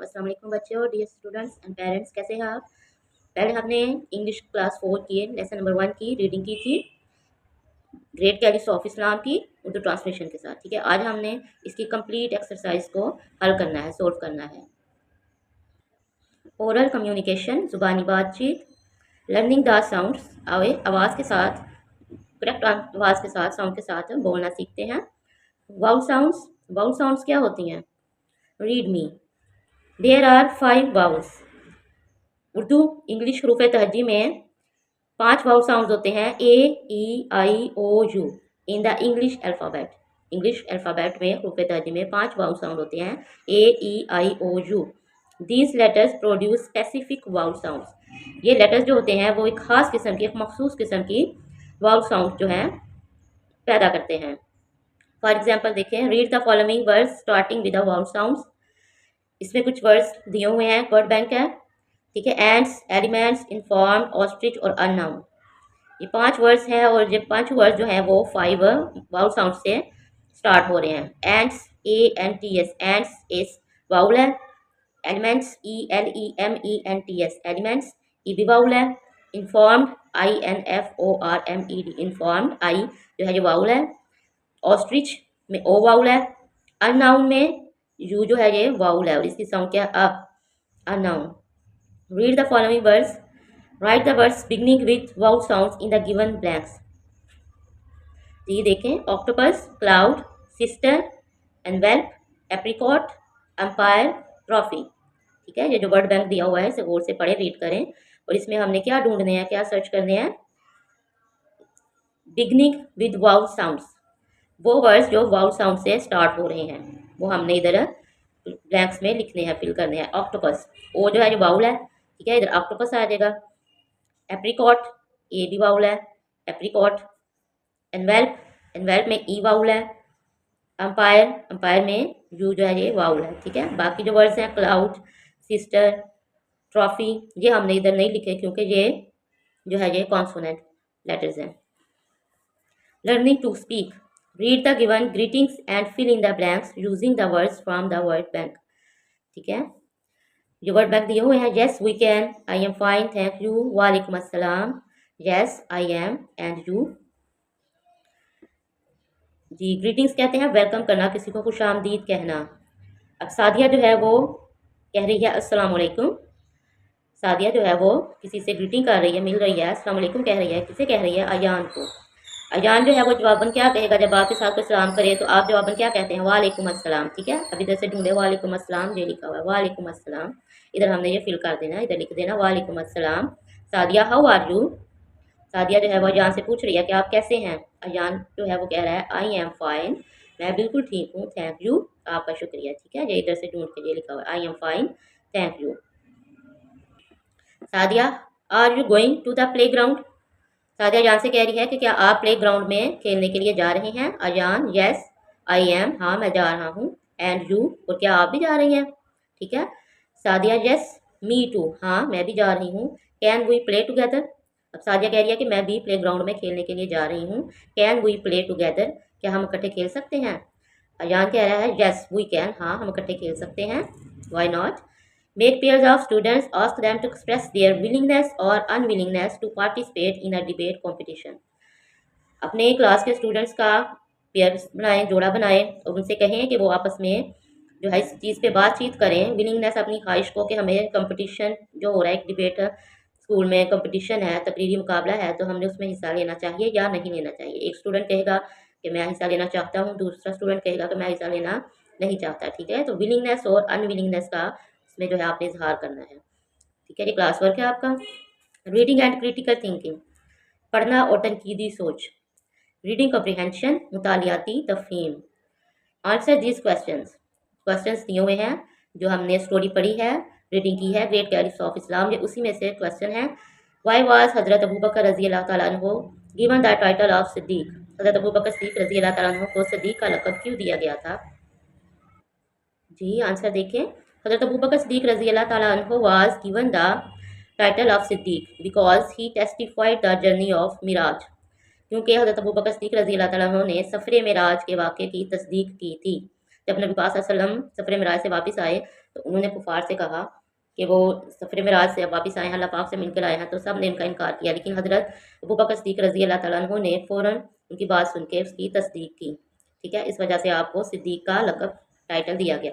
अस्सलाम वालेकुम बच्चों, डियर स्टूडेंट्स एंड पेरेंट्स, कैसे हैं आप। पहले हमने इंग्लिश क्लास 4 की लेसन नंबर 1 की रीडिंग की थी, ग्रेट कैलिस ऑफ इस्लाम की उर्दू ट्रांसलेशन के साथ। ठीक है, आज हमने इसकी कंप्लीट एक्सरसाइज को हल करना है, सोल्व करना है। ओरल कम्युनिकेशन, जुबानी बातचीत, लर्निंग द साउंड्स, आवाज़ के साथ, करेक्ट आवाज़ के साथ, साउंड के साथ बोलना सीखते हैं। वाउल साउंड्स क्या होती हैं। Read me, there are 5 vowels. Urdu English हरूफ तहजी में 5 वाउल साउंड होते हैं, A E I O U in the English alphabet. English alphabet में हरूफ तहजी में 5 वाउल साउंड होते हैं, A E I O U. These letters produce specific vowel sounds. ये लेटर्स जो होते हैं वो एक ख़ास किस्म की, एक मखसूस किस्म की वाउल साउंड जो है पैदा करते हैं। फॉर एग्जाम्पल देखें, read the following words starting with the vowel sounds. इसमें कुछ वर्ड्स दिए हुए हैं, वर्ड बैंक है। ठीक है, एंड्स, एलिमेंट्स, इन्फॉर्म, ऑस्ट्रिच और अननाउन। ये 5 वर्ड्स हैं और ये 5 वर्ड्स जो हैं वो 5 वाउल साउंड से स्टार्ट हो रहे हैं। Ends, A N T S, ends S vowel है। Elements, E L E M E N T S, elements E भी वाउल है। Informed, I N F O R M E D, informed, I जो है ये vowel है। Ostrich में O vowel है। Unknown में यू जो है ये वाउल है और इसकी साउंड क्या है, unknown. Read the following words. Write the words beginning with vowel sounds in the given blanks. तो ये देखें, octopus, cloud, sister, envelope, apricot, empire, trophy. ठीक है, ये जो वर्ड बैंक दिया हुआ है इसे गौर से पढ़े, रीड करें। और इसमें हमने क्या ढूंढने हैं, क्या सर्च करने हैं। बिगनिंग विद वाउल साउंड्स, वो वर्ड्स जो वाउल साउंड से स्टार्ट हो रहे हैं वो हमने इधर ब्लैंक्स में लिखने हैं, फिल करने हैं। ऑक्टोपस, ओ जो है जो वाउल है, ठीक है, इधर ऑक्टोपस आ जाएगा। एप्रिकॉट, ए भी वाउल है, एप्रिकॉट। एनवेल्प, एनवेल्प में ई वाउल है। एम्पायर, एम्पायर में यू जो है ये वाउल है। ठीक है, बाकी जो वर्ड्स हैं, क्लाउड, सिस्टर, ट्रॉफी, ये हमने इधर नहीं लिखे क्योंकि ये जो है ये कॉन्सोनेंट लेटर्स हैं। Learning to speak, read the given greetings and fill in the blanks using the words from the word bank. ठीक है, जो वर्ड बैंक दिए हुए हैं, yes we can, I am fine, thank you, वालेकुम अस्सलाम, yes I am and you. जी, greetings कहते हैं वेलकम करना, किसी को खुश आमदीद कहना। अब सादिया जो है वो कह रही है अस्सलाम वालेकुम। सादिया जो है वो किसी से ग्रीटिंग कर रही है, मिल रही है, अस्सलाम वालेकुम कह रही है। किसे कह रही है, अयान को। अयान जो है वो जवाबन क्या कहेगा, जब आपके साथ कोई सलाम करे तो आप जवाबन क्या कहते हैं, वालेकुम अस्सलाम। ठीक है, अब इधर से ढूंढे, वालेकुम अस्सलाम ये लिखा हुआ है, वालेकुम अस्सलाम। इधर हमने ये फिल कर देना, इधर लिख देना वालेकुम अस्सलाम। Sadia how are you. Sadia जो है वो अयान से पूछ रही है कि आप कैसे हैं। अयान जो है वो कह रहा है आई एम फाइन, मैं बिल्कुल ठीक हूँ, थैंक यू, आपका शुक्रिया। ठीक है, ये इधर से ढूंढ के ये लिखा हुआ है, I am fine, thank you. Sadia, are you going to the playground. Sadia Ayan से कह रही है कि क्या आप प्ले ग्राउंड में खेलने के लिए जा रहे हैं। अयान, यस आई एम, हाँ मैं जा रहा हूँ। एंड यू, और क्या आप भी जा रही हैं। ठीक है, सादिया, यस मी टू, हाँ मैं भी जा रही हूँ। Can we play together. अब सादिया कह रही है कि मैं भी प्ले ग्राउंड में खेलने के लिए जा रही हूँ। कैन वी प्ले टुगेदर, क्या हम इकट्ठे खेल सकते हैं। अयान कह रहा है यस वी कैन, हाँ हम इकट्ठे खेल सकते हैं, why not. Make pairs of students, ask them to express their willingness or unwillingness to participate in a debate competition. अपने क्लास के स्टूडेंट्स का पेयर बनाएं, जोड़ा बनाएं और उनसे कहें कि वो आपस में जो है इस चीज़ पे बातचीत करें। विलिंगनेस, अपनी ख्वाहिश को कि हमें कंपटीशन जो हो रहा है, एक डिबेट स्कूल में कंपटीशन है, तकरीरी मुकाबला है, तो हमने उसमें हिस्सा लेना चाहिए या नहीं लेना चाहिए। एक स्टूडेंट कहेगा कि मैं हिस्सा लेना चाहता हूँ, दूसरा स्टूडेंट कहेगा कि मैं हिस्सा लेना नहीं चाहता। ठीक है, तो विलिंगनेस और अनविलिंगनेस का इसमें जो है आपने इजहार करना है। ठीक है, ये क्लास वर्क है आपका। रीडिंग एंड क्रिटिकल थिंकिंग, पढ़ना और तनकीदी सोच। रीडिंग कॉम्प्रिहेंशन, मुतालियाती तफहीम। आंसर दिस क्वेश्चंस, क्वेश्चंस दिए हुए हैं जो हमने स्टोरी पढ़ी है, रीडिंग की है, ग्रेट कैलिस ऑफ इस्लाम, ये उसी में से क्वेश्चन है। वाई वाज हजरत अबू बकर रजी अल्लाह तआला अन्हु given the title of Siddiq. हजरत अबू बकर सिद्दीक रजी अल्लाह तआला अन्हु को सिद्दीक का लक़ब क्यों दिया गया था। जी, आंसर देखें, हज़रत अबू बकर सिद्दीक रज़ी अल्लाह ताला अन्हु was given the title of Siddiq because he testified the journey of Miraj. क्योंकि हज़रत अबू बकर सिद्दीक रज़ी अल्लाह ताला अन्हु ने सफ़र मिराज के वाक़े की तस्दीक की थी। जब नबी पाक सल्लल्लाहु अलैहि वसल्लम सफ़र मिराज से वापस आए तो उन्होंने कुफार से कहा कि वो सफ़र मिराज से वापस आए हैं, अल्लाह पाक से मिलकर आए हैं, तो सब ने इनका इनकार किया। लेकिन हज़रत अबू बकर सिद्दीक़ रज़ी अल्लाह तआला अन्हु ने फ़ौरन उनकी बात सुन के उसकी तस्दीक की। ठीक है, इस वजह से आपको सिद्दीक का लक़ब टाइटल दिया गया।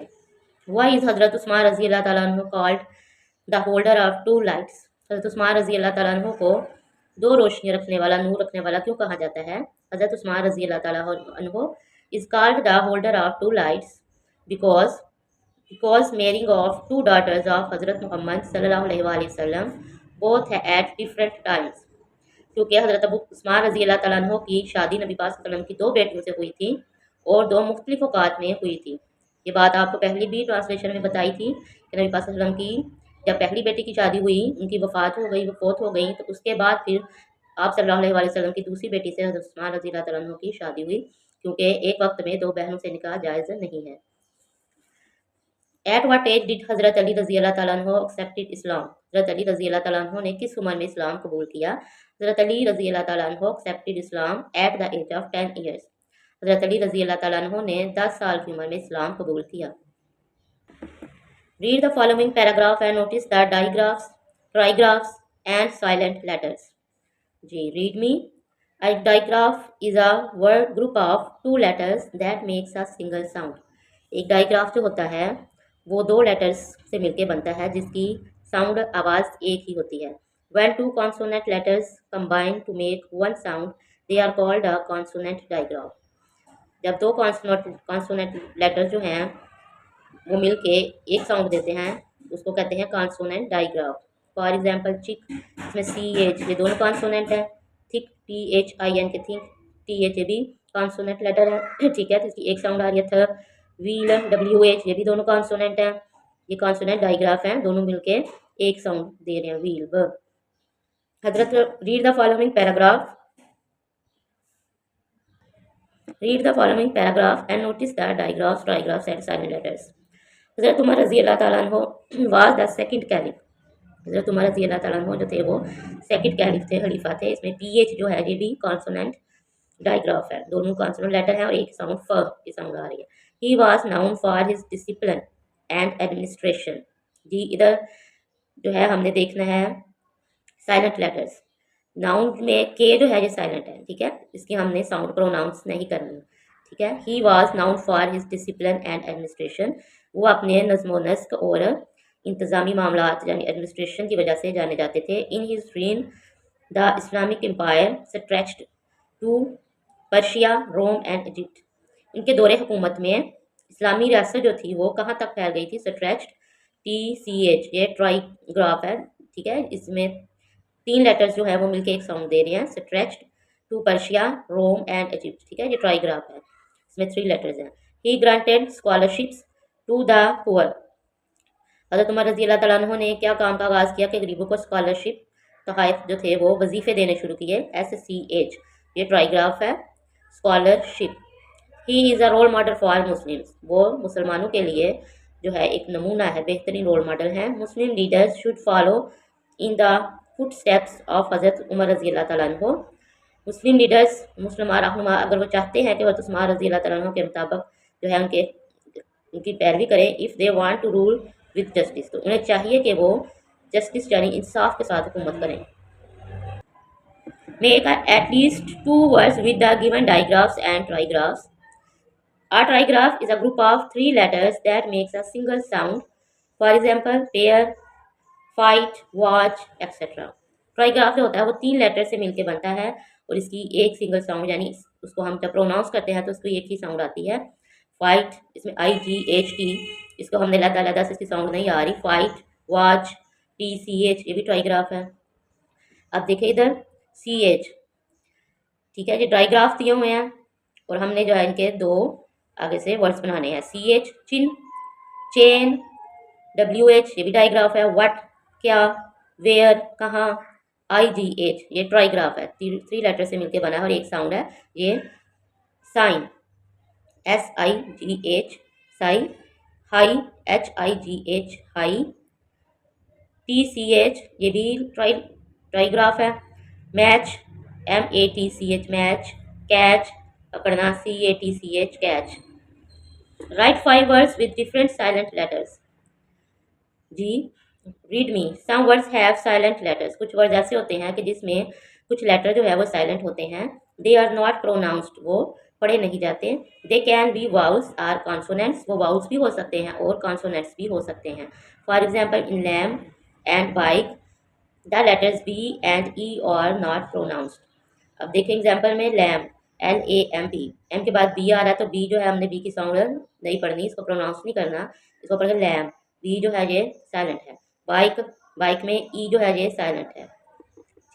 वाई इज़ हज़रत उस्मान रज़ी अल्लाह तआला अन्हु called the holder of two lights. हज़रत उस्मान रज़ी अल्लाह तआला अन्हु को दो रोशनी रखने वाला, नूर रखने वाला क्यों कहा जाता है? हज़रत उस्मान रज़ी अल्लाह तआला अन्हु is called the holder of two lights because marrying of two daughters of Hazrat Muhammad sallallahu alaihi wasallam both at different times। क्योंकि हज़रत अबू उस्मान रज़ी अल्लाह तआला अन्हु की शादी नबी पाक सल्लल्लाहु अलैहि वसल्लम की दो बेटियों से हुई थी और दो मुख्तलिफ औकात में हुई थी। ये बात आपको पहले भी ट्रांसलेशन में बताई थी कि नबी पाक सल्लल्लाहु अलैहि वसल्लम की जब पहली बेटी की शादी हुई, उनकी वफ़ात हो गई, वो फौत हो गई, तो उसके बाद फिर आप सल्लल्लाहु अलैहि वसल्लम की दूसरी बेटी से हज़रत उस्मान रज़ी अल्लाह तआला अन्हु की शादी हुई, क्योंकि एक वक्त में दो बहनों से निकाह जायज़ नहीं है। एट वट एज डिड हज़रत अली रज़ी अल्लाह तआला अन्हु एक्सेप्टेड इस्लाम। हज़रत अली रज़ी अल्लाह तआला अन्हु ने किस उम्र में इस्लाम कबूल किया? हज़रत अली रज़ी अल्लाह तआला अन्हु accepted Islam at the age of 10 years. हज़रत अली रज़ी अल्लाह तआला अन्हु ने 10 साल की उम्र में इस्लाम कबूल किया। Read the following paragraph and notice the digraphs, trigraphs and silent letters. जी, read me. A digraph is a word group of two letters that makes a single sound। एक डाइग्राफ जो होता है वो दो लेटर्स से मिलके बनता है जिसकी साउंड आवाज़ एक ही होती है। When two consonant letters combine to make one sound, they are called a consonant digraph। जब दो कॉन्सोनेंट लेटर जो हैं वो मिलके एक साउंड देते हैं उसको कहते हैं कॉन्सोनेंट डाइग्राफ। फॉर एग्जाम्पल चिक, इसमें सी एच ये दोनों कॉन्सोनेंट है। Thick, T H I N K thick, T H ये भी कॉन्सोनेंट लेटर है। ठीक है, तो इसकी एक साउंड आ रही है थ। व्हील, डब्ल्यू एच ये भी दोनों कॉन्सोनेंट है। ये कॉन्सोनेंट डाइग्राफ हैं, दोनों मिलके एक साउंड दे रहे हैं, व्हील व। हजरत read the following paragraph and notice the digraphs, trigraphs and silent letters। हजरत उमर रजी अल्लाह ताला अन्हु was the second caliph। हजरत उमर रजी अल्लाह ताला अन्हु जो थे वो सेकंड कैलिफ थे, खलीफा थे। इसमें पीएच जो है ये भी कॉन्सोनेंट डाइग्राफ है, दोनों कॉन्सोनेंट लेटर हैं और एक साउंड फ की साउंड आ रही है। He was known for his discipline and administration. जी, इधर जो है हमने देखना है साइलेंट लेटर्स। नाउन में के जो है ये साइलेंट है, ठीक है, इसकी हमने साउंड प्रोनाउंस नहीं करनी। ठीक है, he was known for his discipline and administration. वो अपने नज़्म व नस्क और इंतज़ामी मामलात यानी एडमिनिस्ट्रेशन की वजह से जाने जाते थे। In his reign the Islamic empire stretched to Persia, Rome and Egypt. इनके दौरे हुकूमत में इस्लामी रियासत जो थी वो कहाँ तक फैल गई थी? स्ट्रेच्ड, टी सी एच ये ट्राइग्राफ है। ठीक है, इसमें तीन लेटर्स जो है वो मिलके एक साउंड दे रहे हैं, stretched to Persia, Rome and Egypt. ठीक है, ये ट्राइग्राफ है, इसमें थ्री लेटर्स हैं। He granted scholarships to the poor. हज़रत उमर रज़ी अल्लाह तआला अन्हु ने क्या काम का आगाज़ किया कि गरीबों को स्कॉलरशिप, तोहफ़ जो थे वो वजीफ़े देने शुरू किए। SCH ये ट्राइग्राफ है, scholarship. He is a role model for Muslims. वो मुसलमानों के लिए जो है एक नमूना है, बेहतरीन रोल मॉडल है। मुस्लिम leaders should follow in the foot steps of हज़रत उमर रज़ी अल्लाह तआला अन्हु। मुस्लिम लीडर्स, मुस्लिम रहनुमा अगर वो चाहते हैं कि हज़रत उस्मान रज़ी अल्लाह तआला अन्हु के मुताबिक जो है उनकी पैरवी करें, if they want to rule with justice, तो उन्हें चाहिए कि वो जस्टिस यानी इंसाफ के साथ हुकूमत करें। Make at least 2 words with the given digraphs and trigraphs. A trigraph is a group of 3 letters that makes a single sound. For example, pair, fight, watch, etc. ट्राइग्राफ जो होता है वो 3 लेटर से मिलकर बनता है और इसकी एक सिंगल साउंड यानी उसको हम जब प्रोनाउंस करते हैं तो उसको एक ही साउंड आती है। फाइट, इसमें IGHT, इसको हमने लदा से इसकी साउंड नहीं आ रही। फाइट, वॉच, TCH ये भी ट्राइग्राफ है। अब देखिए इधर CH, ठीक है, ये ट्राइग्राफ दिए हुए हैं और हमने जो है इनके दो आगे से वर्ड्स बनाने हैं। CH चिन, चेन, WH ये भी डाइग्राफ है। व्हाट क्या, वेयर कहाँ, IGH ये ट्राइग्राफ है, 3 लेटर से मिलकर बना है और एक साउंड है ये sign, SIGH sigh, high, HIGH high, TCH ये भी ट्राइग्राफ है। मैच, MATCH मैच, कैच पकड़ना, CATCH catch. Write 5 words with different silent letters. जी, read me. Some words have silent letters. कुछ वर्ड ऐसे होते हैं कि जिसमें कुछ लेटर जो है वो साइलेंट होते हैं। दे आर नॉट प्रोनाउंस्ड, वो पढ़े नहीं जाते। They can be vowels or consonants, वो वाउल्स भी हो सकते हैं और कॉन्सोनेंट्स भी हो सकते हैं। For example in lamb and bike the letters B and E are not pronounced. अब देखें एग्जाम्पल में लैम, LAMP, एम के बाद बी आ रहा है तो बी जो है हमने बी की साउंड नहीं पढ़नी, इसको प्रोनाउंस नहीं करना, इसको पढ़ेंगे लैम। बी जो है ये साइलेंट है। बाइक, बाइक में ई जो है ये साइलेंट है।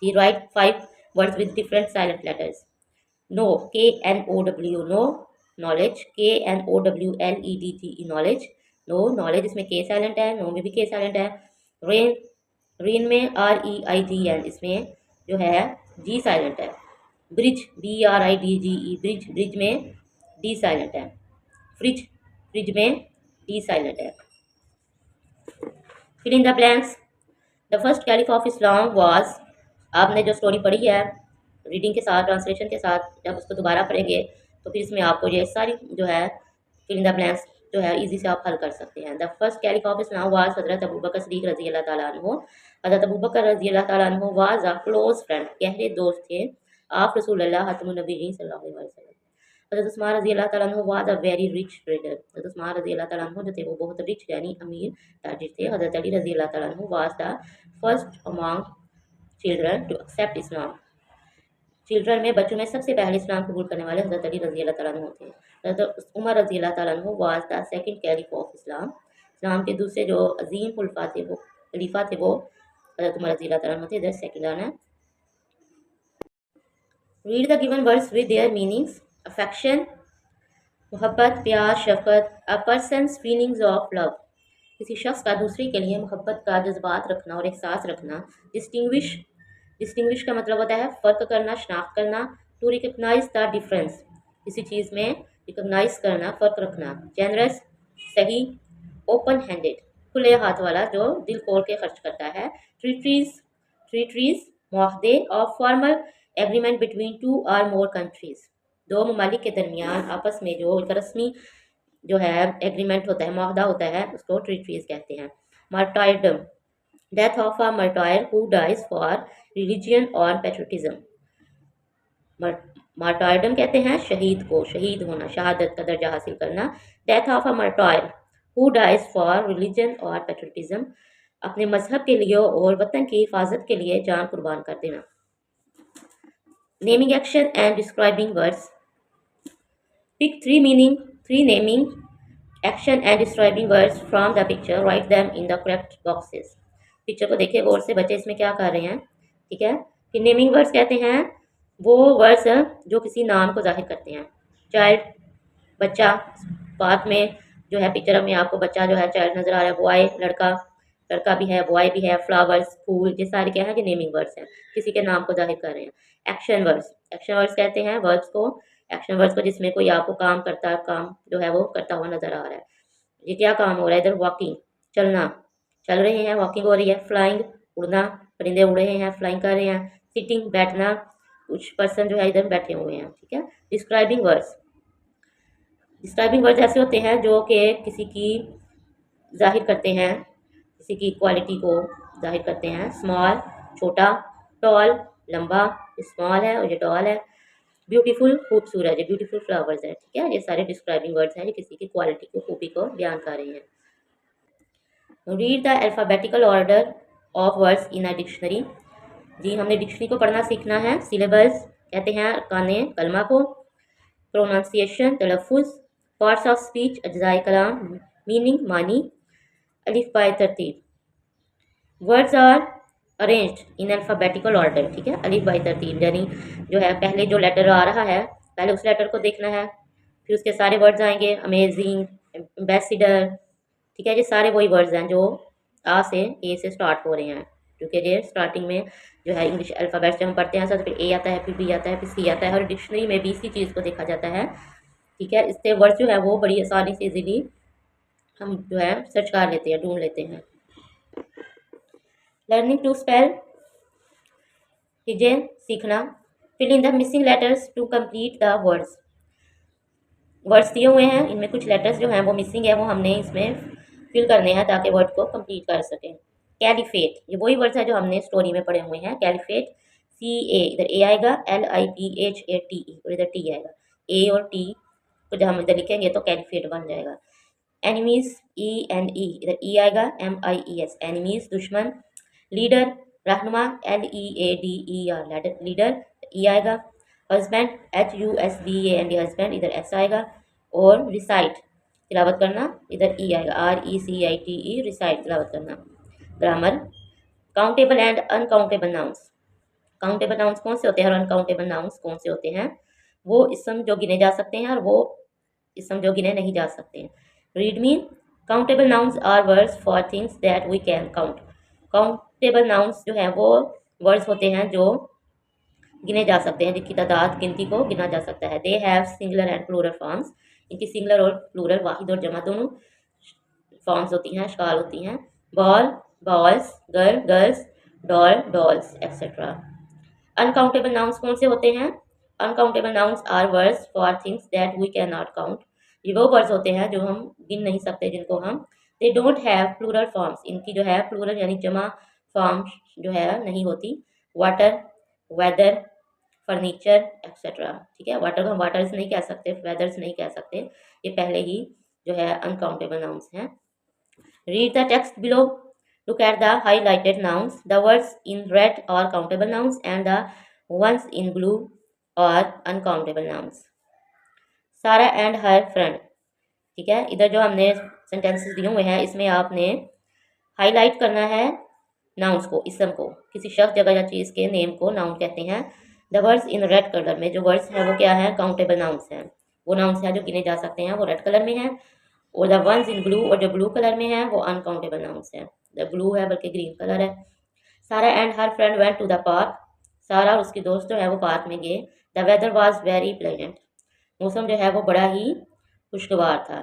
He write 5 words with different silent letters. Know, KNOW, know. Knowledge, KNOWLEDGE, knowledge. Know, knowledge, इसमें के साइलेंट है, नो में भी के साइलेंट है। रेन, रेन में REIGN, इसमें जो है जी साइलेंट है। ब्रिज, BRIDGE, ब्रिज, ब्रिज में डी साइलेंट है। फ्रिज, फ्रिज में डी साइलेंट है। Fill in the blanks. The first caliph of Islam was, आपने जो स्टोरी पढ़ी है रीडिंग के साथ, ट्रांसलेशन के साथ, जब उसको दोबारा पढ़ेंगे तो फिर इसमें आपको ये सारी जो है फिल इन द ब्लैंक्स जो है इजी से आप हल कर सकते हैं। The first caliph of Islam was हज़रत अबू बकर सिद्दीक़ रज़ी अल्लाह ताला अन्हु। हज़रत अबू बकर रज़ी अल्लाह ताला अन्हु वाज अ क्लोज फ्रेंड, गहरे दोस्त थे आप रसूलुल्लाह खत्मुन नबीयीन सल्लल्लाहु अलैहि वसल्लम। हज़रत उस्मान रज़ी अल्लाह ताला अन्हु was a very rich trader, हज़रत उस्मान रज़ी अल्लाह ताला अन्हु जो थे वो बहुत रिच यानी अमीर ताजिर थे। हज़रत अली रज़ी अल्लाह ताला अन्हु was the first among children to accept Islam. Children में, बच्चों में सबसे पहले इस्लाम कबूल करने वाले हज़रत अली रज़ी अल्लाह ताला अन्हु थे। हज़रत उमर रज़ी अल्लाह ताला अन्हु was the second caliph of Islam. इस्लाम के दूसरे जो अजीम खुलफा थे, वो खलीफा थे, वो हज़रत उमर रज़ी अल्लाह ताला अन्हु थे। द सेकंड वन है। Read the given words with their meanings. Affection, मोहब्बत, प्यार, शफकत। अ पर्सन्स फीलिंग्स ऑफ लव, किसी शख्स का दूसरे के लिए मोहब्बत का जज्बात रखना और एहसास रखना। डिस्टिंग्विश, डिस्टिंग्विश का मतलब होता है फ़र्क करना, शनाख्त करना। टू रिकग्नाइज द डिफरेंस, किसी चीज़ में रिकग्नाइज करना, फ़र्क रखना। जेनरस, सही। ओपन हैंडेड, खुले हाथ वाला जो दिल खोल के खर्च करता है। ट्रीटीज, ट्रीटीज मुआहदे और फॉर्मल एग्रीमेंट बिटवीन टू और मोर कंट्रीज, दो ममालिक के दरमियान आपस में जो एक रस्मी जो है एग्रीमेंट होता है, मुआहदा होता है, उसको ट्रीटीज कहते हैं। Martyrdom, death of a martyr who dies for religion और पेट्रोटिज्म। मार्टायरडम कहते हैं शहीद को, शहीद होना, शहादत का दर्जा हासिल करना। Death of a martyr who dies for religion और पेट्रोटिज्म, अपने मजहब के लिए और वतन की हिफाजत के लिए जान कुर्बान कर देना। Naming action and describing words. Pick three naming action and describing words from the picture, write them in the correct boxes। Picture को देखिए गौर से, बच्चे इसमें क्या कर रहे हैं, ठीक है। कि नेमिंग वर्ड्स कहते हैं वो वर्ड्स जो किसी नाम को जाहिर करते हैं। चाइल्ड, बच्चा, पार्क में जो है पिक्चर में आपको बच्चा जो है चाइल्ड नज़र आ रहा है। बॉय, लड़का, लड़का भी है, बॉय भी है। फ्लावर्स, फूल, ये सारे क्या है कि नेमिंग वर्ड्स हैं, किसी के नाम को जाहिर कर रहे हैं। एक्शन वर्ड्स, एक्शन वर्ड्स कहते हैं वर्ड्स को, एक्शन वर्ड्स को जिसमें कोई आपको काम करता है, काम जो है वो करता हुआ नजर आ रहा है। ये क्या काम हो रहा है इधर, वॉकिंग, चलना, चल रहे हैं, वॉकिंग हो रही है। फ्लाइंग, उड़ना, परिंदे उड़ रहे हैं, फ्लाइंग कर रहे हैं। सिटिंग, बैठना, कुछ पर्सन जो है इधर बैठे हुए हैं, ठीक है। डिस्क्राइबिंग वर्ड्स, डिस्क्राइबिंग वर्ड्स ऐसे होते हैं जो कि किसी की जाहिर करते हैं, किसी की क्वालिटी को जाहिर करते हैं। स्मॉल, छोटा। टॉल, लंबा, स्मॉल है और ये टॉल है। ब्यूटीफुल, खूबसूरत, ये ब्यूटीफुल फ्लावर्स है, ठीक है। ये सारे डिस्क्राइबिंग वर्ड्स हैं, ये किसी की क्वालिटी को, खूबी को बयान कर रहे हैं। Read the alphabetical order of words in a dictionary. जी, हमने डिक्शनरी को पढ़ना सीखना है। सिलेबस कहते हैं अरकाने कलमा को। प्रोनाउंसिएशन, तलफ़ुज़। पार्ट्स ऑफ स्पीच, अज्ज़ाए कलाम। मीनिंग, मानी। अलिफ बाय तरतीब, words are arranged in alphabetical order, ठीक है। अलिफ बाय तरतीब यानी जो है पहले जो लेटर आ रहा है पहले उस लेटर को देखना है, फिर उसके सारे वर्ड्स आएंगे। अमेजिंग, एम्बेसिडर, ठीक है। ये सारे वही वर्ड्स हैं जो आ से, ए से स्टार्ट हो रहे हैं, क्योंकि ये स्टार्टिंग में जो है इंग्लिश अल्फ़ाबेट जब हम पढ़ते हैं तो फिर ए आता है, फिर बी आता है, फिर सी आता है, और डिक्शनरी में भी इसी चीज़ को देखा जाता है, ठीक है। इससे वर्ड्स जो है वो बड़ी आसानी से इजीली हम जो है सर्च कर लेते हैं, ढूंढ लेते हैं। लर्निंग टू स्पेल, कीजिए सीखना। Fill in the missing letters to complete the words. Words दिए हुए हैं, इनमें कुछ लेटर्स जो हैं वो मिसिंग है, वो हमने इसमें फिल करने हैं ताकि वर्ड को कंप्लीट कर सकें। कैलिफेट, ये वही वर्ड्स है जो हमने स्टोरी में पढ़े हुए हैं। कैलिफेट, CA, इधर ए आएगा, LIPHATE और इधर टी आएगा। ए और टी को जब हम इधर लिखेंगे तो कैलिफेट बन जाएगा। एनिमीज, ENE, इधर ई आएगा, MIES, एनिमीज दुश्मन। लीडर, रहनुमा, LEADER, लीडर, ई आएगा। हस्बैंड, HUSBAND, हस्बैंड, इधर एस आएगा। और रिसाइट, तिलावत करना, इधर ई आएगा, RECITE, रिसाइट, तिलावत करना। Grammar, countable and uncountable nouns. Countable nouns कौन से होते हैं और अनकाउंटेबल नाउन्स कौन से होते हैं? वो इसम जो गिने जा सकते हैं और वो इसम जो गिने नहीं जा सकते हैं। Read me, countable nouns are words for things that we can count. Countable nouns जो है वो वर्ड्स होते हैं जो गिने जा सकते हैं, जिनकी तादाद, गिनती को गिना जा सकता है। They have singular and plural forms, इनकी सिंगुलर और प्लूरल, वाहिद और जमा दोनों फॉर्म्स होती हैं, शक्ल होती हैं। Ball, balls, girl, girls, doll, dolls, etcetera. Uncountable nouns कौन से होते हैं? Uncountable nouns are words for things that we can not count. ये वो वर्ड्स होते हैं जो हम गिन नहीं सकते, जिनको हम, they don't have plural forms, इनकी जो है प्लूरल यानी जमा फॉर्म जो है नहीं होती। Water, weather, furniture, etcetera. ठीक है, वाटर को हम वाटर्स नहीं कह सकते, वेदर्स नहीं कह सकते, ये पहले ही जो है अनकाउंटेबल नाउन्स हैं। Read the text below, look at the highlighted nouns. The words in red are countable nouns and the ones in blue are uncountable nouns. सारा एंड हर फ्रेंड, ठीक है, इधर जो हमने सेंटेंसेस दिए हुए हैं इसमें आपने हाईलाइट करना है नाउन्स को, इसम को, किसी शख्स, जगह या चीज़ के नेम को नाउन कहते हैं। The words in red colour में जो वर्ड्स हैं वो क्या है? काउंटेबल नाउन्स हैं, वो नाउन्स हैं जो गिने जा सकते हैं, वो रेड कलर में हैं। और द वंस इन ब्लू, और जो ब्लू कलर में है वो अनकाउंटेबल नाउन्स हैं। द ब्लू है बल्कि ग्रीन कलर है। Sara and her friend went to the park, Sara और उसके दोस्त जो है वो पार्क में गए। The weather was very pleasant, मौसम जो है वो बड़ा ही खुशगवार था।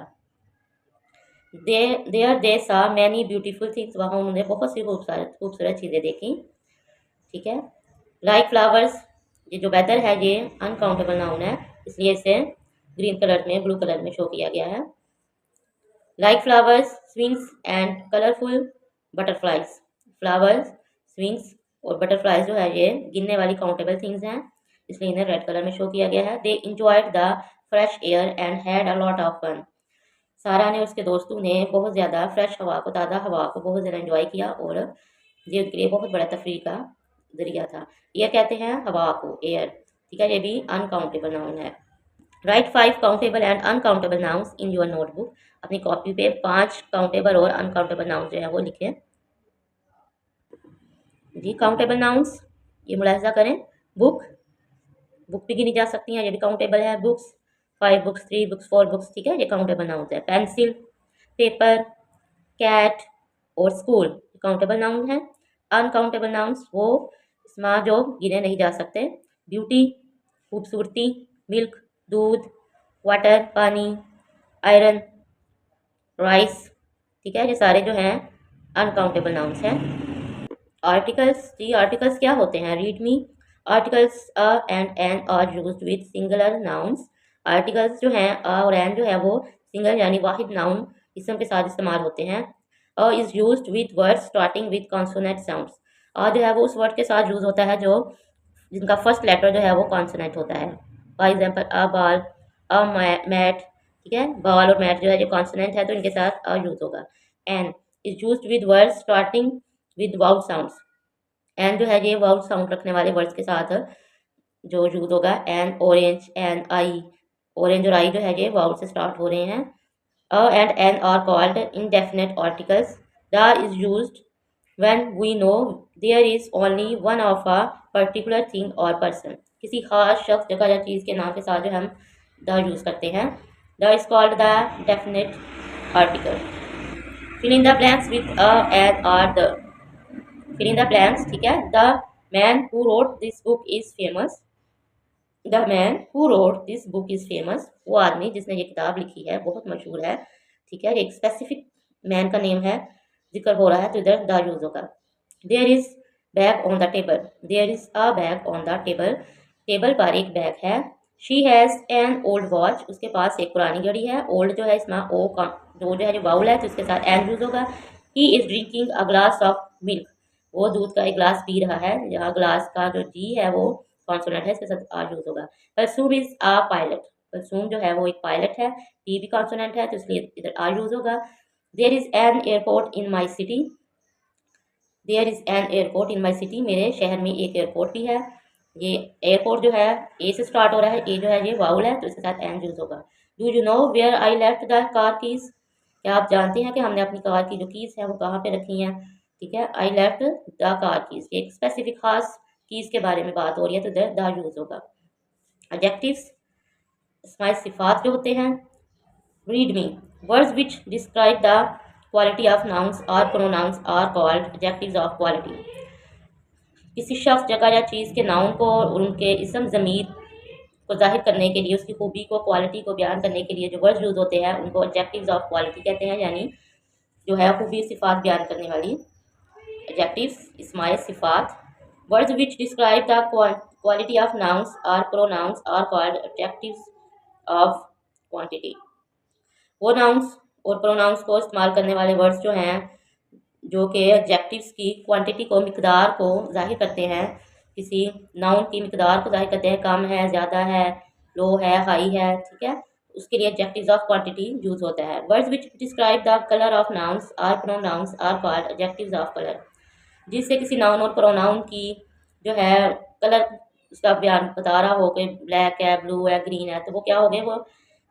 देयर दे सा मैनी ब्यूटीफुल थिंग्स, वहाँ उन्होंने बहुत सी खूबसूरत खूबसूरत चीज़ें देखी। ठीक है, लाइक फ्लावर्स, ये जो वेदर है ये अनकाउंटेबल नाउन है, इसलिए इसे ग्रीन कलर में, ब्लू कलर में शो किया गया है। Like flowers, swings and colourful butterflies, flowers, swings और बटरफ्लाइज जो है ये गिनने वाली काउंटेबल थिंग्स हैं, इसलिए इन्हें रेड कलर में शो किया गया है। They enjoyed the fresh air and had a lot of fun, Sara ने, उसके दोस्तों ने बहुत ज़्यादा फ्रेश हवा को, ताज़ा हवा को बहुत ज़्यादा इंजॉय किया और ये उनके लिए बहुत बड़ा तफरीह का जरिया था। एयर कहते हैं हवा को, एयर। ठीक है, ये भी अनकाउंटेबल नाउन है। Right 5 countable and uncountable nouns in your notebook, अपनी कॉपी पे 5 काउंटेबल और अनकाउंटेबल नाउन्स जो है वो लिखें जी। काउंटेबल नाउन्स, ये मुलाहिजा करें, बुक, बुक भी गिनी जा सकती हैं, ये भी काउंटेबल है। बुक्स, 5 बुक्स, 3 बुक्स, 4 बुक्स, ठीक है, ये काउंटेबल नाउन्स है। पेंसिल, पेपर, कैट और स्कूल काउंटेबल नाउन है। अनकाउंटेबल नाउन्स वो इसमें जो गिने नहीं जा सकते। ब्यूटी, खूबसूरती, मिल्क, दूध, वाटर, पानी, आयरन, राइस, ठीक है, ये सारे जो हैं अनकाउंटेबल नाउन्स हैं। आर्टिकल्स जी, आर्टिकल्स क्या होते हैं? Read me, articles a and an are used with singular nouns. Articles जो हैं अ और एन जो है वो सिंगल यानी वाहिद नाउन इसम के साथ इस्तेमाल होते हैं। A is used with words starting with consonant sounds, a जो है वो उस वर्ड के साथ यूज़ होता है जो जिनका फर्स्ट लेटर जो है वो कॉन्सोनेंट होता है। For example a ball, a mat, ठीक है, बॉल और मैट जो है जो कॉन्सोनेंट है तो इनके साथ अ यूज़ होगा। An is used with words starting with vowel sounds, an जो है ये वाउल साउंड रखने वाले वर्ड्स के साथ जो यूज होगा। An orange, an eye, orange और आई जो है ये वाउल से स्टार्ट हो रहे हैं। A and an are called indefinite articles. The is used when we know there is only one of a particular thing or person. किसी खास शख्स, जगह या चीज़ के नाम के साथ जो हम द यूज़ करते हैं। The is called the definite article. Fill in the blanks with a an or the, fill in the blanks, ठीक है। The man who wrote this book is famous, the man who wrote this book is famous, वो आदमी जिसने ये किताब लिखी है बहुत मशहूर है। ठीक है, एक स्पेसिफिक मैन का नेम है, जिक्र हो रहा है तो इधर द यूज होगा। There is bag on the table, there is a bag on the table, table पर एक बैग है। She has an old watch, उसके पास एक पुरानी घड़ी है। ओल्ड जो है इसमें ओ का जो है जो वाउल है तो उसके साथ एन यूज़ होगा। He is drinking a glass of milk, वो दूध का एक ग्लास पी रहा है। यहाँ ग्लास का जो जी है वो कॉन्सोनेंट है, इसके साथ आर यूज़ होगा। परसूम इज़ आ पायलट, परसूम जो है वो एक पायलट है, पी भी कॉन्सोनेंट है तो इसलिए इधर आर यूज़ होगा। There is an airport in my city, there is an airport in my city, मेरे शहर में एक एयरपोर्ट भी है। ये एयरपोर्ट जो है ए से स्टार्ट हो रहा है, ए जो है ये वाउल है तो इसके साथ एन यूज होगा। Do you know where I left the car keys, क्या आप जानते हैं कि हमने अपनी कार की जो कीज़ है वो कहाँ पे रखी हैं। ठीक है, आई लेफ्ट द कार कीज़, एक स्पेसिफिक खास कीज़ के बारे में बात हो रही है तो द यूज होगा। एडजेक्टिव्स, इसमें सिफात जो होते हैं। Read me, words which describe the quality of nouns और pronouns are called adjectives of quality. किसी शख्स, जगह या चीज़ के नाउन को और उनके इसम ज़मीर को जाहिर करने के लिए, उसकी खूबी को, क्वालिटी को बयान करने के लिए जो वर्ड्स यूज़ होते हैं उनको एडजेक्टिव्स ऑफ क्वालिटी कहते हैं, यानी जो है खूबी सिफात बयान करने वाली एडजेक्टिव्स, इसमाय सिफात। Words which describe the quality of nouns और pronouns are called adjectives of quantity. वो नाउन्स और प्रोनाउंस को इस्तेमाल करने वाले वर्ड्स जो हैं जो कि एडजेक्टिव्स की क्वांटिटी को, मिकदार को जाहिर करते हैं, किसी नाउन की मिकदार को जाहिर करते हैं, कम है, ज़्यादा है, लो है, हाई है। ठीक है, उसके लिए एडजेक्टिव्स ऑफ क्वांटिटी यूज होता है। Words which describe the colour of nouns or pronouns are called adjectives of colour, जिससे किसी नाउन और प्रोनाउन की जो है कलर उसका बयान बता रहा हो कि ब्लैक है, ब्लू है, ग्रीन है, तो वो क्या हो गए, वो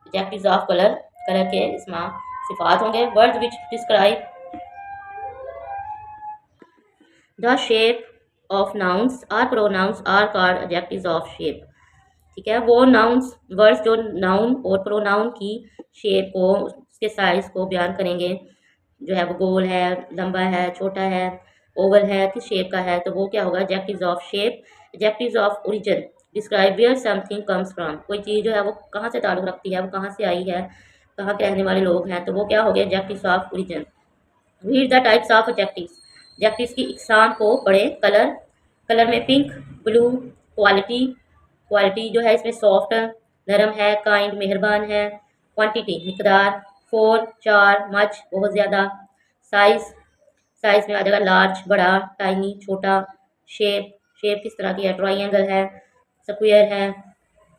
एडजेक्टिव्स ऑफ कलर, कलर के इसमें सिफात होंगे। Words which describe the shape of nouns or pronouns are called adjectives of shape. ठीक है, वो नाउन्स वर्ड्स जो नाउन और प्रोनाउन की शेप को, उसके साइज को बयान करेंगे, जो है वो गोल है, लंबा है, छोटा है, ओवल है, किस शेप का है, तो वो क्या होगा, adjectives of shape. Adjectives of origin, describe where something comes from, कोई चीज़ जो है वो कहाँ से ताल्लुक़ रखती है, वो कहाँ से आई है, कहाँ के रहने वाले लोग हैं, तो वो क्या हो गया, adjectives of origin. Read the types of adjectives, adjectives की इकसाम को पढ़ें। कलर, कलर में पिंक, ब्लू। क्वालिटी, क्वालिटी जो है इसमें सॉफ्ट, नरम है, काइंड, मेहरबान है। क्वांटिटी, मिकदार, 4, 4, मच, बहुत ज़्यादा। साइज, साइज में आ जाएगा लार्ज, बड़ा, टाइनी, छोटा। शेप, शेप किस तरह की है, ट्रायंगल है, स्क्वायर है।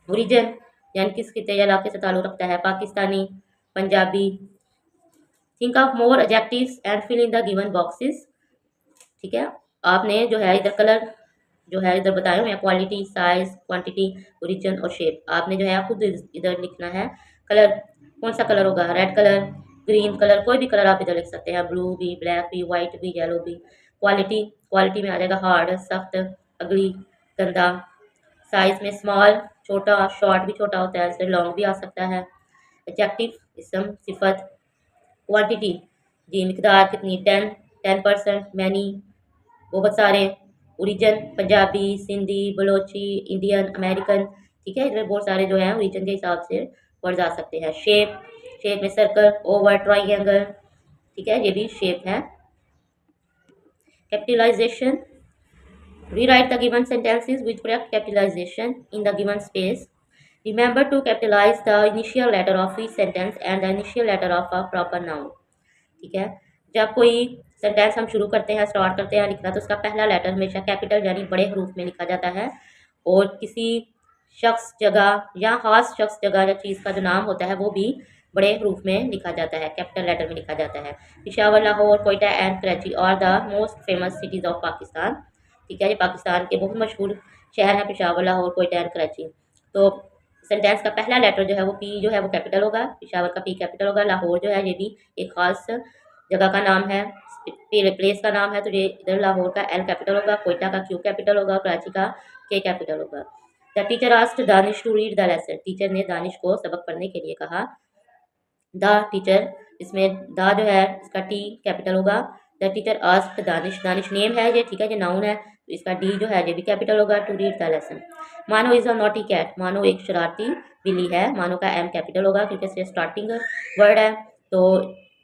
ओरिजिन, यानी किस खिते या इलाके से ताल्लुक़ रखता है, Pakistani, Punjabi. Think of more adjectives and fill in the given boxes. ठीक है, आपने जो है इधर कलर जो है इधर बताए हुए हैं, क्वालिटी, साइज, क्वांटिटी, ओरिजिन और शेप। आपने जो है खुद इधर लिखना है। कलर, कौन सा कलर होगा, रेड कलर, ग्रीन कलर, कोई भी कलर आप इधर लिख सकते हैं, ब्लू भी, ब्लैक भी, वाइट भी, येलो भी। क्वालिटी, क्वालिटी में आ जाएगा हार्ड, सख्त, अगली, गंदा। साइज में स्मॉल, छोटा, शॉर्ट भी छोटा होता है, इससे लॉन्ग भी आ सकता है। एडजेक्टिव, इसम, सिफत। क्वांटिटी, जी मिकदार कितनी, 10, 10%, मैनी, बहुत सारे। Origin, Punjabi, Sindhi, Balochi, Indian, American. ठीक है, इसमें बहुत सारे जो हैं ओरिजिन के हिसाब से वर्ड आ सकते हैं। शेप, शेप में सर्कल, ओवल, ट्राइंगल। ठीक है, ये भी शेप है। Capitalisation, rewrite the given sentences with correct capitalisation in the given space. Remember to capitalise the initial letter of each sentence and the initial letter of a proper noun. ठीक है, जब कोई sentence हम शुरू करते हैं, start करते हैं लिखना, तो उसका पहला लेटर हमेशा कैपिटल यानी बड़े हरूफ में लिखा जाता है। और किसी शख्स, जगह या खास शख्स, जगह या चीज़ का जो नाम होता है वो भी बड़े हरूफ में लिखा जाता है, कैपिटल लेटर में लिखा जाता है। पेशावर, लाहौर, कोयटा एंड कराची और the most famous cities of Pakistan. ठीक है, ये पाकिस्तान के बहुत मशहूर शहर हैं, पेशावर, लाहौर, कोयटा एंड कराची। तो सेंटेंस का पहला लेटर जो है वो पी जो है वो कैपिटल होगा, पेशावर का पी कैपिटल होगा, लाहौर जो है ये भी एक खास जगह का नाम है, प्लेस का नाम है, तो ये इधर लाहौर का एल कैपिटल होगा, कोयटा का क्यू कैपिटल होगा, कराची का के कैपिटल होगा। The teacher asked Danish to read the lesson, teacher ने दानिश को सबक पढ़ने के लिए कहा। द टीचर, इसमें द जो है इसका टी कैपिटल होगा। The teacher asked Danish, Danish name है ये, ठीक है, ये नाउन है, तो इसका डी जो है ये भी कैपिटल होगा। To read the lesson. Mano is a naughty cat, Mano एक शरारती बिल्ली है, मानो का एम कैपिटल होगा क्योंकि इससे स्टार्टिंग वर्ड है, तो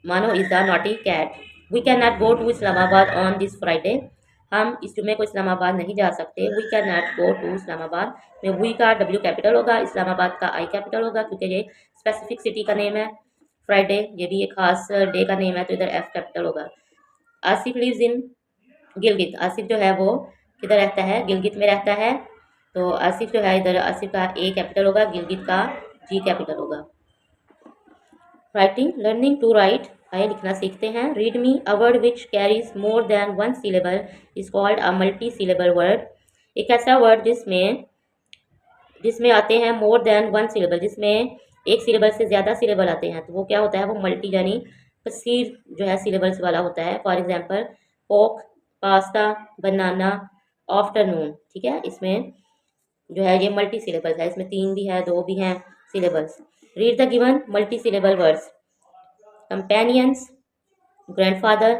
Mano is the naughty cat. We can not go to Islamabad on this Friday, हम इस जुम्मे को इस्लामाबाद नहीं जा सकते। We can not go to Islamabad में वी का W कैपिटल होगा, इस्लामाबाद का I कैपिटल होगा क्योंकि ये स्पेसिफिक सिटी का नेम है। फ्राइडे ये भी एक खास डे का नेम है तो इधर F कैपिटल होगा। आसिफ लिव्स इन गिलगित, आसिफ जो है वो किधर रहता है, गिलगित में रहता है। तो आसिफ जो है इधर आसिफ का A कैपिटल होगा, गिलगित का G कैपिटल होगा। राइटिंग, लर्निंग टू राइट, आइए लिखना सीखते हैं। Read me, a word which carries more than one syllable is called a multi syllable word. एक ऐसा वर्ड जिसमें जिसमें आते हैं मोर देन वन सिलेबल, जिसमें एक सिलेबल से ज़्यादा सिलेबल आते हैं तो वो क्या होता है, वो मल्टी यानी कसीर जो है सिलेबल्स वाला होता है। फॉर एग्जाम्पल पोक, पास्ता, बनाना, आफ्टरनून। ठीक है, इसमें जो है ये मल्टी सिलेबल्स है, इसमें 3 भी है 2 भी हैं syllables. Read the given multi syllable words. Companions, grandfather,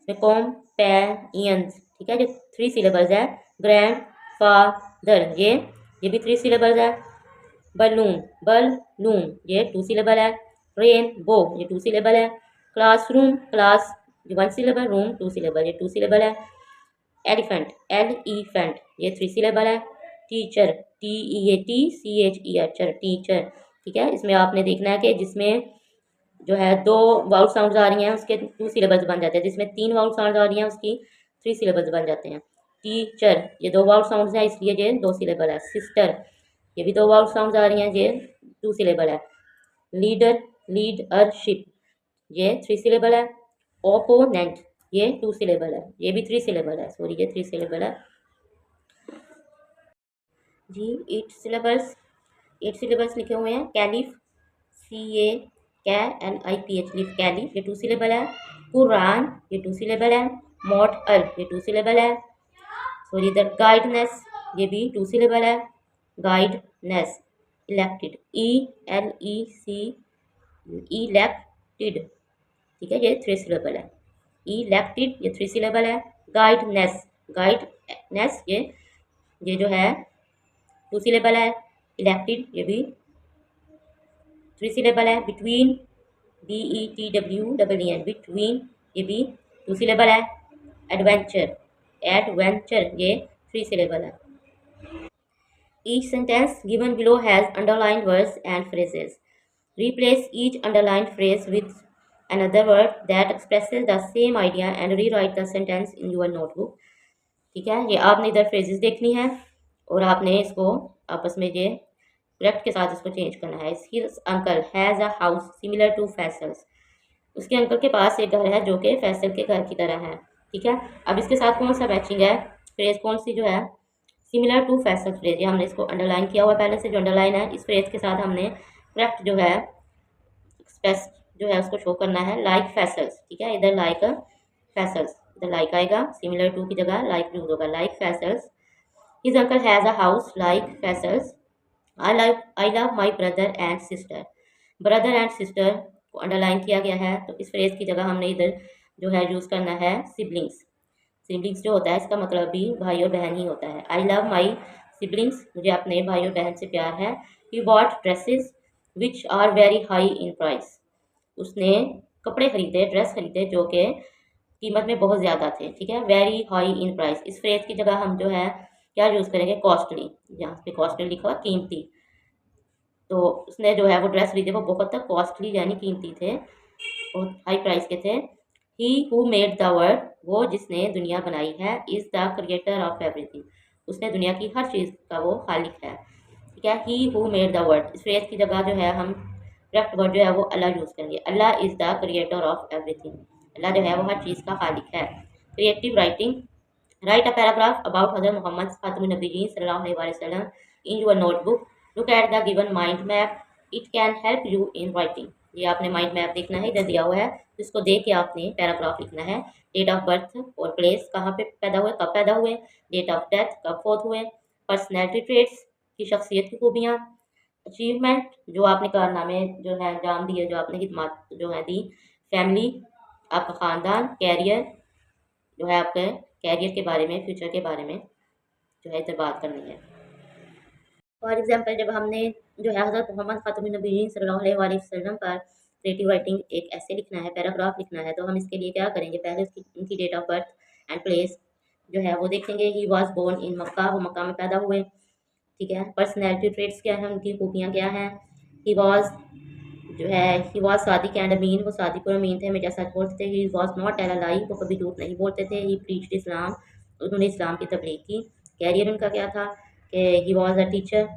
companions. ठीक है, जो 3 सिलेबल्स है। ग्रैंड फादर ये भी 3 सिलेबल्स है। बलून, बलून ये 2 सिलेबल है। रेनबो ये 2 सिलेबल है। क्लासरूम, क्लास ये 1 सिलेबल, रूम 2 सिलेबल, ये 2 सिलेबल है। एलिफेंट, एलिफेंट ये 3 सिलेबल है। Teacher, TEACHER teacher. ठीक है, इसमें आपने देखना है कि जिसमें जो है 2 वाउल साउंड्स आ रही हैं उसके 2 सिलेबल्स बन जाते हैं, जिसमें 3 वाउल साउंड्स आ रही हैं उसकी 3 सिलेबल्स बन जाते हैं। टीचर ये 2 वाउल साउंड्स हैं इसलिए ये 2 सिलेबल है। सिस्टर ये भी 2 वाउल साउंड्स आ रही हैं, ये 2 सिलेबल है। लीडर, लीडरशिप ये 3 सिलेबल है। ओपोनेंट ये 2 सिलेबल है, ये भी 3 सिलेबल है, सॉरी ये 3 सिलेबल है जी। 8 सिलेबल्स लिखे हुए हैं। कैलिफ, CALIPH लिफ, कैलिफ ये 2 सिलेबल है। कुरान ये 2 सिलेबल है। मॉडल ये 2 सिलेबल है, सॉरी इधर गाइडनेस ये भी 2 सिलेबल है। Guidance, elected, ELEC elected. ठीक है, ये 3 सिलेबल है। इलेक्टेड ये 3 सिलेबल है। गाइडनेस, गाइडनेस ये जो है 2 सिलेबल है। इलेक्टेड ये भी 3 सिलेबल है। बिटवीन, BETWEEN बिटवीन ये भी 2 सिलेबल है। एडवेंचर, एडवेंचर ये 3 सिलेबल है। Each sentence given below has underlined words and phrases. Replace each underlined phrase with another word that expresses the same idea and rewrite the sentence in your notebook. ठीक है, ये आपने इधर phrases देखनी है और आपने इसको आपस में ये करेक्ट के साथ इसको चेंज करना है। His uncle has a house similar to Faisal's. उसके अंकल के पास एक घर है जो कि फैसल के घर की तरह है। ठीक है, अब इसके साथ कौन सा मैचिंग है, फ्रेज कौन सी जो है, सिमिलर टू फैसल फ्रेज, ये हमने इसको अंडरलाइन किया हुआ पहले से, जो अंडरलाइन है इस फ्रेज के साथ हमने करेक्ट जो है एक्सप्रेस जो है उसको शो करना है। लाइक फैसल्स, ठीक है, इधर लाइक फैसल्स, इधर लाइक आएगा, सिमिलर टू की जगह लाइक यूज होगा। Like Faisal's, his uncle has a house like Faisal's. I love my brother and sister. Brother and sister को अंडरलाइन किया गया है तो इस फ्रेज की जगह हमने इधर जो है यूज़ करना है सिबलिंग्स। सिबलिंग्स जो होता है इसका मतलब भी भाई और बहन ही होता है। आई लव माई सिबलिंग्स, मुझे अपने भाई और बहन से प्यार है। He bought dresses which are very high in price. उसने कपड़े खरीदे, ड्रेस खरीदे जो कि कीमत में बहुत ज़्यादा थे। ठीक है, वेरी हाई इन प्राइस, इस फ्रेज की जगह हम जो है क्या यूज़ करेंगे, कॉस्टली। यहाँ पे कॉस्टली लिखा हुआ कीमती, तो उसने जो है वो ड्रेस खरीदे वो बहुत तक कॉस्टली यानी कीमती थे, बहुत हाई प्राइस के थे। He who made the world, वो जिसने दुनिया बनाई है। Is the creator of everything, उसने दुनिया की हर चीज़ का वो खालिक है। ठीक है, he who made the world, इस फ्रेज की जगह जो है हम करेक्ट वर्ड जो है वो अल्लाह यूज़ करेंगे। Allah is the creator of everything, Allah जो है वो हर चीज़ का खालिक है। Creative writing, write a paragraph about Hazrat Mohammad खातमुन नबीयीन सल्लल्लाहु अलैहि वसल्लम in your notebook. Look at the given mind map, it can help you in writing. ये आपने माइंड मैप देखना है, इधर दिया हुआ है, इसको देख के आपने पैराग्राफ लिखना है। डेट ऑफ बर्थ और प्लेस, कहाँ पे पैदा हुए, कब पैदा हुए। डेट ऑफ डेथ, कब फोत हुए। पर्सनैलिटी ट्रेट्स की शख्सियत की खूबियाँ। अचीवमेंट, जो आपने कारनामे जो है अंजाम दिए, जो आपने खिदमत जो है दी। फैमिली, आपका ख़ानदान। कैरियर, जो है आपके कैरियर के बारे में, फ्यूचर के बारे में जो है इधर बात करनी है। फॉर एग्जांपल जब हमने जो है हज़रत मोहम्मद खातमुन नबीयीन सल्लल्लाहु अलैहि वसल्लम पर क्रिएटिव राइटिंग एक ऐसे लिखना है, पैराग्राफ लिखना है, तो हम इसके लिए क्या करेंगे, पहले उसकी उनकी date of birth and place जो है वो देखेंगे। ही वॉज बोर्न इन मक्का, वो मक्का में पैदा हुए। ठीक है। पर्सनैलिटी ट्रेट्स क्या है, उनकी खूबियाँ क्या हैं। ही वॉज जो है he was Sadiq and Amin, वो सादिक और अमीन थे, हमेशा सच बोलते थे। He was not tell a lie, वो कभी झूठ नहीं बोलते थे। ही प्रीच्ड इस्लाम, उन्होंने इस्लाम की तबलीग की। कैरियर उनका क्या था कि he was a teacher.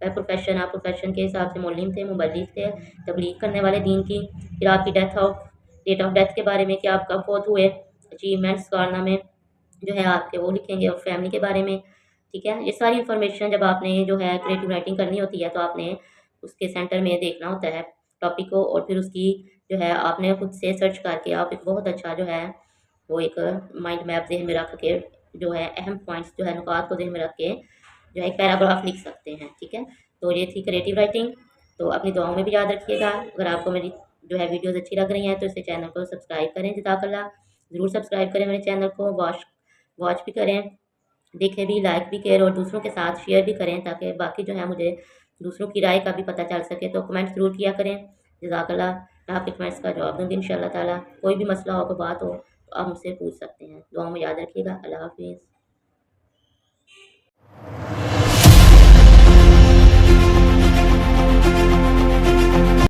Profession, आप प्रोफेशन के हिसाब से मौलवी थे, मुबल्लिग थे, तबलीग करने वाले दीन की। फिर आपकी डेट ऑफ डेथ के बारे में कि आप कब फौत हुए। अचीवमेंट्स, कारनामे जो है आपके वो लिखेंगे, और फैमिली के बारे में। ठीक है। ये सारी इन्फॉर्मेशन जब आपने जो है क्रिएटिव राइटिंग करनी होती है तो आपने उसके सेंटर में देखना होता है टॉपिक को, और फिर उसकी जो है आपने खुद से सर्च करके आप एक बहुत अच्छा जो है वो एक माइंड मैप ज़हन में रख के जो है अहम पॉइंट्स जो है नुकात को ज़हन में रख के जो है एक पैराग्राफ लिख सकते हैं। ठीक है। तो ये थी क्रिएटिव राइटिंग। तो अपनी दुआओं में भी याद रखिएगा। अगर आपको मेरी जो है वीडियोज़ अच्छी लग रही हैं तो इसे चैनल को सब्सक्राइब करें। जज़ाकल्लाह। ज़रूर सब्सक्राइब करें मेरे चैनल को, वॉच भी करें, देखें भी, लाइक भी करें, और दूसरों के साथ शेयर भी करें ताकि बाकी जो है मुझे दूसरों की राय का भी पता चल सके। तो कमेंट ज़रूर किया करें। जज़ाकल्लाह। मैं आपके कमेंट्स का जवाब दूँगी इंशाअल्लाह ताला। कोई भी मसला हो, कोई बात हो तो आप मुझसे पूछ सकते हैं। दुआओं में याद रखिएगा। अल्लाह हाफ़िज़।